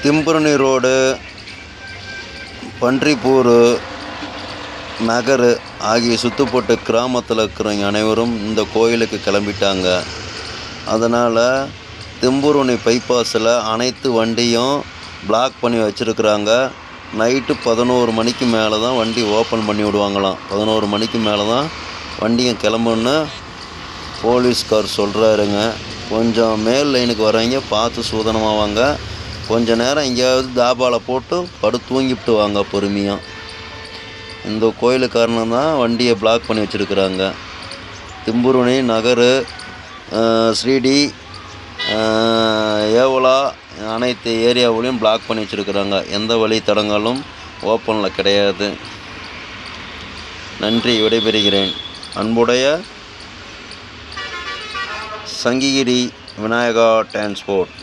திம்புருணி road, பன்றிப்பூர் நகர் ஆகிய சுற்றுப்பட்டு கிராமத்தில் இருக்கிறவங்க அனைவரும் இந்த கோயிலுக்கு கிளம்பிட்டாங்க. அதனால் திம்புருணி பைபாஸில் அனைத்து வண்டியும் பிளாக் பண்ணி வச்சுருக்குறாங்க. நைட்டு 11 மணிக்கு மேலே தான் வண்டி ஓப்பன் பண்ணி விடுவாங்களாம். 11 மணிக்கு மேலே தான் வண்டியும் கிளம்புன்னு போலீஸ்கார் சொல்கிறாருங்க. கொஞ்சம் மேல் லைனுக்கு வரவங்க பார்த்து சூதனமாக வாங்க. கொஞ்ச நேரம் எங்கேயாவது தாபாவில் போட்டு தூங்கிவிட்டு வாங்க பொறுமையாக. இந்த கோயிலு காரணம் தான் வண்டியை பிளாக் பண்ணி வச்சுருக்குறாங்க. திம்புருணி நகர், ஸ்ரீடி, ஏவலா அனைத்து ஏரியாவிலையும் பிளாக் பண்ணி வச்சுருக்குறாங்க. எந்த வழி தடங்களும் ஓப்பனில் கிடையாது. நன்றி, விடைபெறுகிறேன். அன்புடைய சங்ககிரி விநாயகா டிரான்ஸ்போர்ட்.